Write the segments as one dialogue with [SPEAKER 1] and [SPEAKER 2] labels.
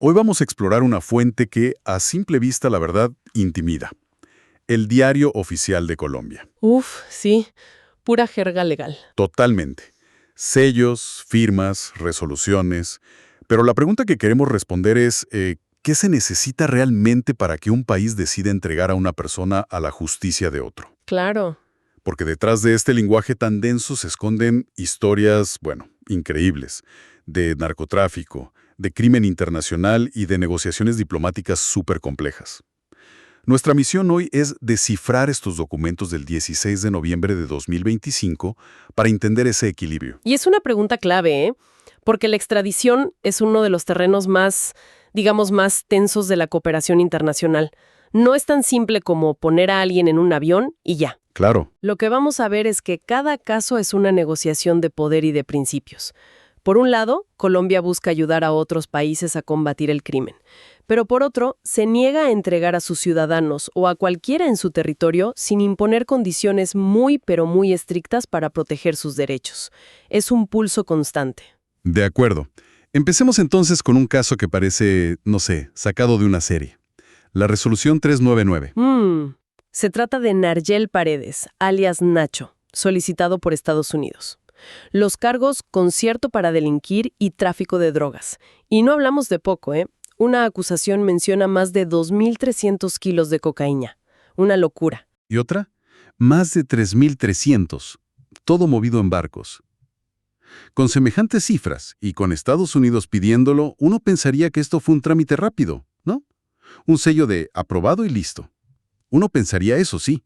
[SPEAKER 1] Hoy vamos a explorar una fuente que, a simple vista, la verdad, intimida. El Diario Oficial de Colombia.
[SPEAKER 2] Uf, sí, pura jerga legal.
[SPEAKER 1] Totalmente. Sellos, firmas, resoluciones. Pero la pregunta que queremos responder es, ¿qué se necesita realmente para que un país decida entregar a una persona a la justicia de otro?
[SPEAKER 2] Claro.
[SPEAKER 1] Porque detrás de este lenguaje tan denso se esconden historias, bueno, increíbles, de narcotráfico, de crimen internacional y de negociaciones diplomáticas súper complejas. Nuestra misión hoy es descifrar estos documentos del 16 de noviembre de 2025 para entender ese equilibrio.
[SPEAKER 2] Y es una pregunta clave, ¿eh? Porque la extradición es uno de los terrenos más, digamos, más tensos de la cooperación internacional. No es tan simple como poner a alguien en un avión y ya.
[SPEAKER 1] Claro,
[SPEAKER 2] Lo que vamos a ver es que cada caso es una negociación de poder y de principios. Por un lado, Colombia busca ayudar a otros países a combatir el crimen. Pero por otro, se niega a entregar a sus ciudadanos o a cualquiera en su territorio sin imponer condiciones muy pero muy estrictas para proteger sus derechos. Es un pulso constante.
[SPEAKER 1] de acuerdo. Empecemos entonces con un caso que parece, no sé, sacado de una serie. La resolución 399.
[SPEAKER 2] Se trata de Nargel Paredes, alias Nacho, solicitado por Estados Unidos. Los cargos: concierto para delinquir y tráfico de drogas. Y no hablamos de poco, ¿eh? Una acusación menciona más de 2.300 kilos de cocaína. Una locura.
[SPEAKER 1] ¿Y otra? Más de 3.300. Todo movido en barcos. Con semejantes cifras y con Estados Unidos pidiéndolo, uno pensaría que esto fue un trámite rápido, ¿no? Un sello de aprobado y listo. Uno pensaría eso, sí.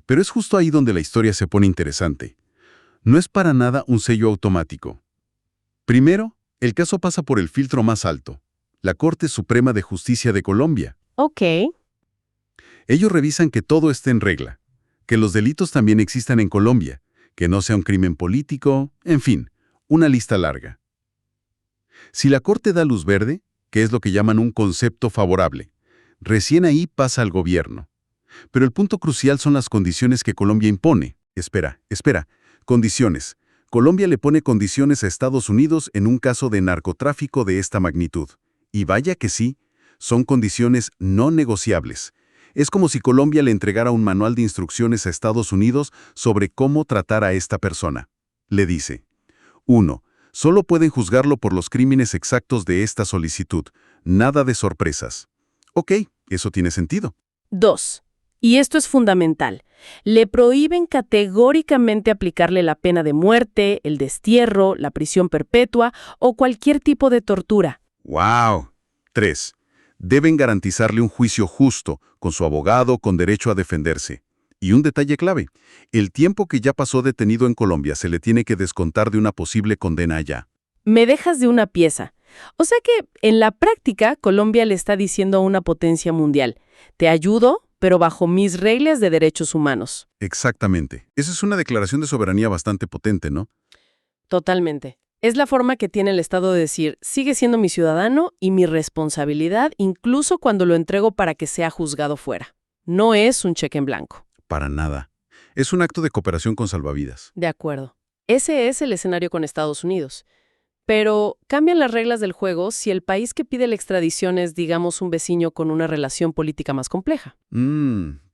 [SPEAKER 1] Pero es justo ahí donde la historia se pone interesante. No es para nada un sello automático. Primero, el caso pasa por el filtro más alto, la Corte Suprema de Justicia de Colombia.
[SPEAKER 2] Ok.
[SPEAKER 1] Ellos revisan que todo esté en regla, que los delitos también existan en Colombia, que no sea un crimen político, en fin, una lista larga. Si la Corte da luz verde, que es lo que llaman un concepto favorable, recién ahí pasa al gobierno. Pero el punto crucial son las condiciones que Colombia impone. Espera, condiciones. Colombia le pone condiciones a Estados Unidos en un caso de narcotráfico de esta magnitud. Y vaya que sí, son condiciones no negociables. Es como si Colombia le entregara un manual de instrucciones a Estados Unidos sobre cómo tratar a esta persona. Le dice: 1. Solo pueden juzgarlo por los crímenes exactos de esta solicitud. Nada de sorpresas. Ok, eso tiene sentido.
[SPEAKER 2] 2. Y esto es fundamental. Le prohíben categóricamente aplicarle la pena de muerte, el destierro, la prisión perpetua o cualquier tipo de tortura.
[SPEAKER 1] ¡Wow! 3. Deben garantizarle un juicio justo, con su abogado, con derecho a defenderse. Y un detalle clave: el tiempo que ya pasó detenido en Colombia se le tiene que descontar de una posible condena allá.
[SPEAKER 2] Me dejas de una pieza. O sea que, en la práctica, Colombia le está diciendo a una potencia mundial: te ayudo, pero bajo mis reglas de derechos humanos.
[SPEAKER 1] Exactamente. Esa es una declaración de soberanía bastante potente, ¿no?
[SPEAKER 2] Totalmente. Es la forma que tiene el Estado de decir: sigue siendo mi ciudadano y mi responsabilidad, incluso cuando lo entrego para que sea juzgado fuera. No es un cheque en blanco.
[SPEAKER 1] Para nada. Es un acto de cooperación con salvavidas.
[SPEAKER 2] De acuerdo. Ese es el escenario con Estados Unidos. Pero cambian las reglas del juego si el país que pide la extradición es, digamos, un vecino con una relación política más compleja.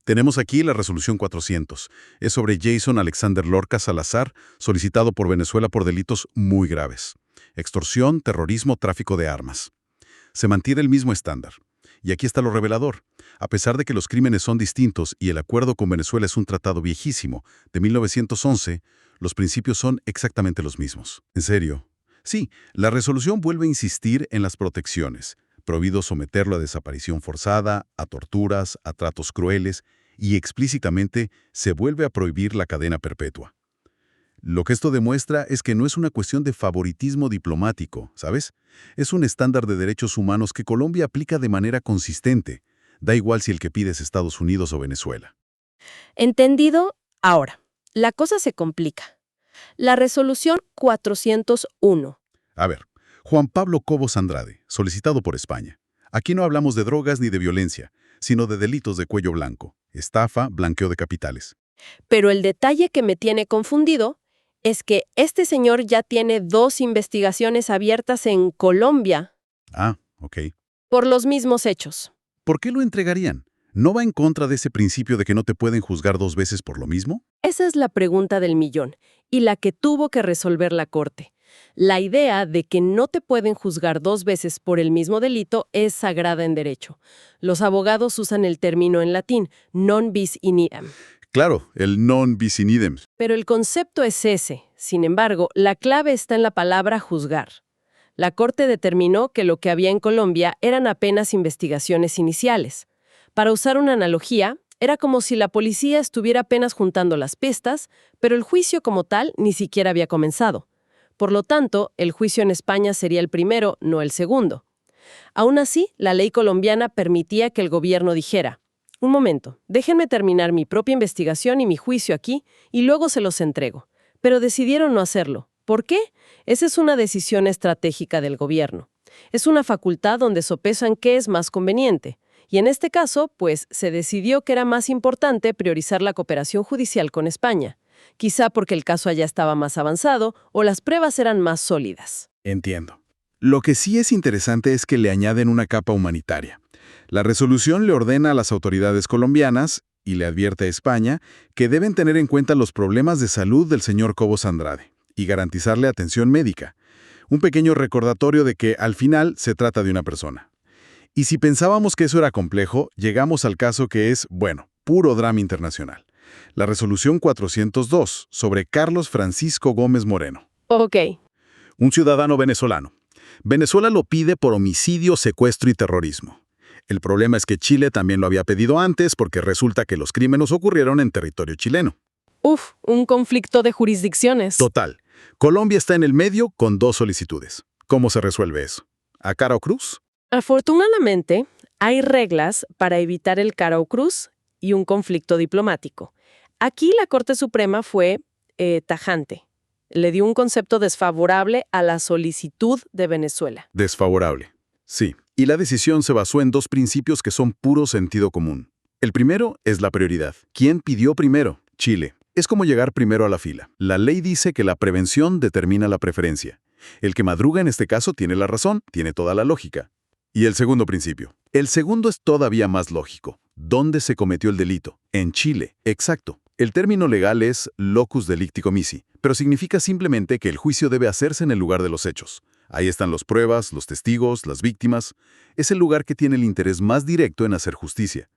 [SPEAKER 1] Tenemos aquí la resolución 400. Es sobre Jason Alexander Lorca Salazar, solicitado por Venezuela por delitos muy graves: extorsión, terrorismo, tráfico de armas. Se mantiene el mismo estándar. Y aquí está lo revelador. A pesar de que los crímenes son distintos y el acuerdo con Venezuela es un tratado viejísimo, de 1911, los principios son exactamente los mismos. ¿En serio? Sí, la resolución vuelve a insistir en las protecciones. Prohibido someterlo a desaparición forzada, a torturas, a tratos crueles, y explícitamente se vuelve a prohibir la cadena perpetua. Lo que esto demuestra es que no es una cuestión de favoritismo diplomático, ¿sabes? Es un estándar de derechos humanos que Colombia aplica de manera consistente. Da igual si el que pide es Estados Unidos o Venezuela.
[SPEAKER 2] ¿Entendido? Ahora, la cosa se complica. La resolución 401.
[SPEAKER 1] A ver, Juan Pablo Cobos Andrade, solicitado por España. Aquí no hablamos de drogas ni de violencia, sino de delitos de cuello blanco: estafa, blanqueo de capitales.
[SPEAKER 2] Pero el detalle que me tiene confundido es que este señor ya tiene 2 investigaciones abiertas en Colombia.
[SPEAKER 1] Ah, ok.
[SPEAKER 2] Por los mismos hechos.
[SPEAKER 1] ¿Por qué lo entregarían? ¿No va en contra de ese principio de que no te pueden juzgar dos veces por lo mismo?
[SPEAKER 2] Esa es la pregunta del millón, y la que tuvo que resolver la Corte. La idea de que no te pueden juzgar dos veces por el mismo delito es sagrada en derecho. Los abogados usan el término en latín, non bis in idem.
[SPEAKER 1] Claro, el non bis in idem.
[SPEAKER 2] Pero el concepto es ese. Sin embargo, la clave está en la palabra juzgar. La Corte determinó que lo que había en Colombia eran apenas investigaciones iniciales. Para usar una analogía, era como si la policía estuviera apenas juntando las pistas, pero el juicio como tal ni siquiera había comenzado. Por lo tanto, el juicio en España sería el primero, no el segundo. Aún así, la ley colombiana permitía que el gobierno dijera: un momento, déjenme terminar mi propia investigación y mi juicio aquí, y luego se los entrego. Pero decidieron no hacerlo. ¿Por qué? Esa es una decisión estratégica del gobierno. Es una facultad donde sopesan qué es más conveniente. Y en este caso, pues, se decidió que era más importante priorizar la cooperación judicial con España. Quizá porque el caso allá estaba más avanzado o las pruebas eran más sólidas.
[SPEAKER 1] Entiendo. Lo que sí es interesante es que le añaden una capa humanitaria. La resolución le ordena a las autoridades colombianas, y le advierte a España, que deben tener en cuenta los problemas de salud del señor Cobos Andrade y garantizarle atención médica. Un pequeño recordatorio de que, al final, se trata de una persona. Y si pensábamos que eso era complejo, llegamos al caso que es, bueno, puro drama internacional. La resolución 402 sobre Carlos Francisco Gómez Moreno.
[SPEAKER 2] Ok.
[SPEAKER 1] Un ciudadano venezolano. Venezuela lo pide por homicidio, secuestro y terrorismo. El problema es que Chile también lo había pedido antes porque resulta que los crímenes ocurrieron en territorio chileno.
[SPEAKER 2] Un conflicto de jurisdicciones.
[SPEAKER 1] Total. Colombia está en el medio con dos solicitudes. ¿Cómo se resuelve eso? ¿A cara o cruz?
[SPEAKER 2] Afortunadamente, hay reglas para evitar el cara o cruz y un conflicto diplomático. Aquí la Corte Suprema fue tajante. Le dio un concepto desfavorable a la solicitud de Venezuela.
[SPEAKER 1] Desfavorable. Sí. Y la decisión se basó en dos principios que son puro sentido común. El primero es la prioridad. ¿Quién pidió primero? Chile. Es como llegar primero a la fila. La ley dice que la prevención determina la preferencia. El que madruga en este caso tiene la razón, tiene toda la lógica. Y el segundo principio. El segundo es todavía más lógico. ¿Dónde se cometió el delito? En Chile. Exacto. El término legal es locus delicti commissi, pero significa simplemente que el juicio debe hacerse en el lugar de los hechos. Ahí están las pruebas, los testigos, las víctimas. Es el lugar que tiene el interés más directo en hacer justicia.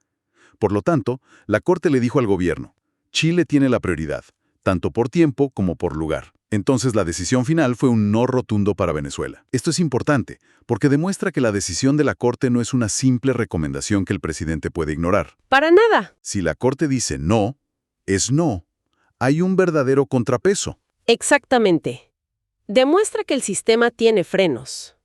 [SPEAKER 1] Por lo tanto, la Corte le dijo al gobierno: Chile tiene la prioridad, tanto por tiempo como por lugar. Entonces la decisión final fue un no rotundo para Venezuela. Esto es importante, porque demuestra que la decisión de la Corte no es una simple recomendación que el presidente puede ignorar.
[SPEAKER 2] ¡Para nada!
[SPEAKER 1] Si la Corte dice no, es no. Hay un verdadero contrapeso.
[SPEAKER 2] Exactamente. Demuestra que el sistema tiene frenos.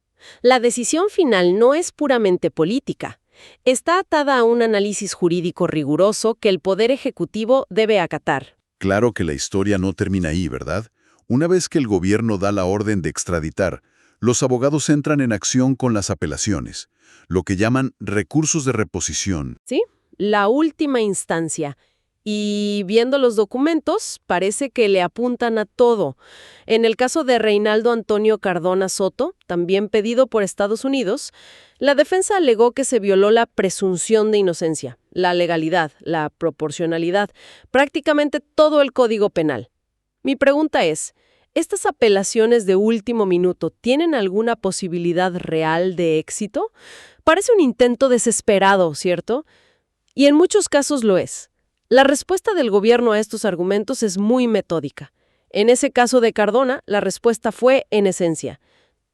[SPEAKER 2] La decisión final no es puramente política. Está atada a un análisis jurídico riguroso que el Poder Ejecutivo debe acatar.
[SPEAKER 1] Claro que la historia no termina ahí, ¿verdad? Una vez que el gobierno da la orden de extraditar, los abogados entran en acción con las apelaciones, lo que llaman recursos de reposición.
[SPEAKER 2] ¿Sí? La última instancia. Y viendo los documentos, parece que le apuntan a todo. En el caso de Reinaldo Antonio Cardona Soto, también pedido por Estados Unidos, la defensa alegó que se violó la presunción de inocencia, la legalidad, la proporcionalidad, prácticamente todo el Código Penal. Mi pregunta es, ¿estas apelaciones de último minuto tienen alguna posibilidad real de éxito? Parece un intento desesperado, ¿cierto? Y en muchos casos lo es. La respuesta del gobierno a estos argumentos es muy metódica. En ese caso de Cardona, la respuesta fue, en esencia: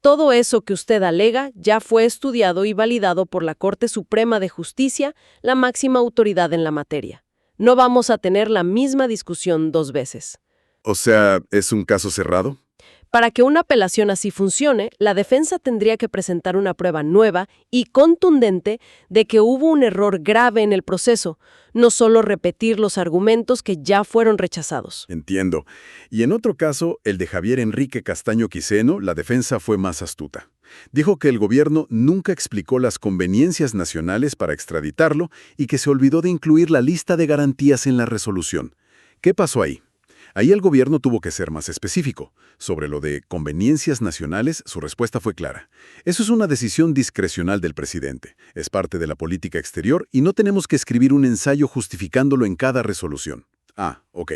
[SPEAKER 2] todo eso que usted alega ya fue estudiado y validado por la Corte Suprema de Justicia, la máxima autoridad en la materia. No vamos a tener la misma discusión dos veces.
[SPEAKER 1] O sea, ¿es un caso cerrado?
[SPEAKER 2] Para que una apelación así funcione, la defensa tendría que presentar una prueba nueva y contundente de que hubo un error grave en el proceso, no solo repetir los argumentos que ya fueron rechazados.
[SPEAKER 1] Entiendo. Y en otro caso, el de Javier Enrique Castaño Quiseno, la defensa fue más astuta. Dijo que el gobierno nunca explicó las conveniencias nacionales para extraditarlo y que se olvidó de incluir la lista de garantías en la resolución. ¿Qué pasó ahí? Ahí el gobierno tuvo que ser más específico. Sobre lo de conveniencias nacionales, su respuesta fue clara. Eso es una decisión discrecional del presidente. Es parte de la política exterior y no tenemos que escribir un ensayo justificándolo en cada resolución. Ah, ok.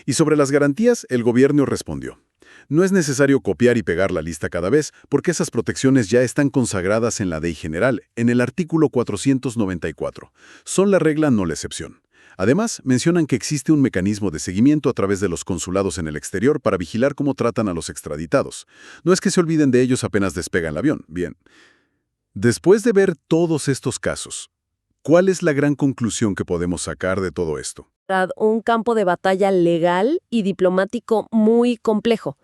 [SPEAKER 1] Y sobre las garantías, el gobierno respondió. No es necesario copiar y pegar la lista cada vez, porque esas protecciones ya están consagradas en la Ley General, en el artículo 494. Son la regla, no la excepción. Además, mencionan que existe un mecanismo de seguimiento a través de los consulados en el exterior para vigilar cómo tratan a los extraditados. No es que se olviden de ellos apenas despega el avión. Bien. Después de ver todos estos casos, ¿cuál es la gran conclusión que podemos sacar de todo esto?
[SPEAKER 2] Un campo de batalla legal y diplomático muy complejo.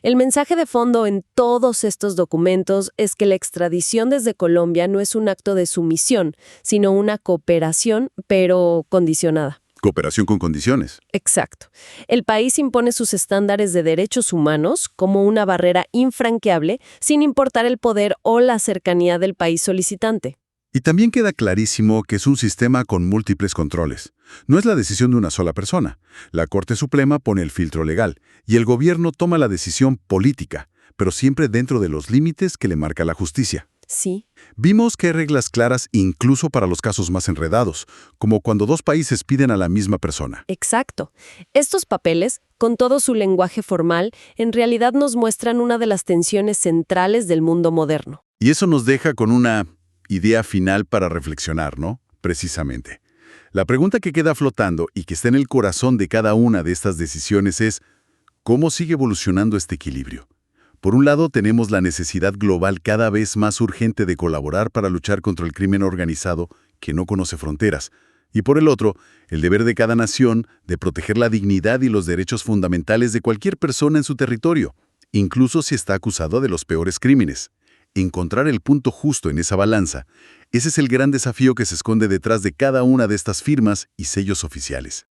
[SPEAKER 2] El mensaje de fondo en todos estos documentos es que la extradición desde Colombia no es un acto de sumisión, sino una cooperación, pero condicionada.
[SPEAKER 1] Cooperación con condiciones.
[SPEAKER 2] Exacto. El país impone sus estándares de derechos humanos como una barrera infranqueable, sin importar el poder o la cercanía del país solicitante.
[SPEAKER 1] Y también queda clarísimo que es un sistema con múltiples controles. No es la decisión de una sola persona. La Corte Suprema pone el filtro legal y el gobierno toma la decisión política, pero siempre dentro de los límites que le marca la justicia.
[SPEAKER 2] Sí.
[SPEAKER 1] Vimos que hay reglas claras incluso para los casos más enredados, como cuando dos países piden a la misma persona.
[SPEAKER 2] Exacto. Estos papeles, con todo su lenguaje formal, en realidad nos muestran una de las tensiones centrales del mundo moderno.
[SPEAKER 1] Y eso nos deja con una idea final para reflexionar, ¿no? Precisamente. La pregunta que queda flotando y que está en el corazón de cada una de estas decisiones es, ¿cómo sigue evolucionando este equilibrio? Por un lado, tenemos la necesidad global cada vez más urgente de colaborar para luchar contra el crimen organizado que no conoce fronteras. Y por el otro, el deber de cada nación de proteger la dignidad y los derechos fundamentales de cualquier persona en su territorio, incluso si está acusado de los peores crímenes. Encontrar el punto justo en esa balanza, ese es el gran desafío que se esconde detrás de cada una de estas firmas y sellos oficiales.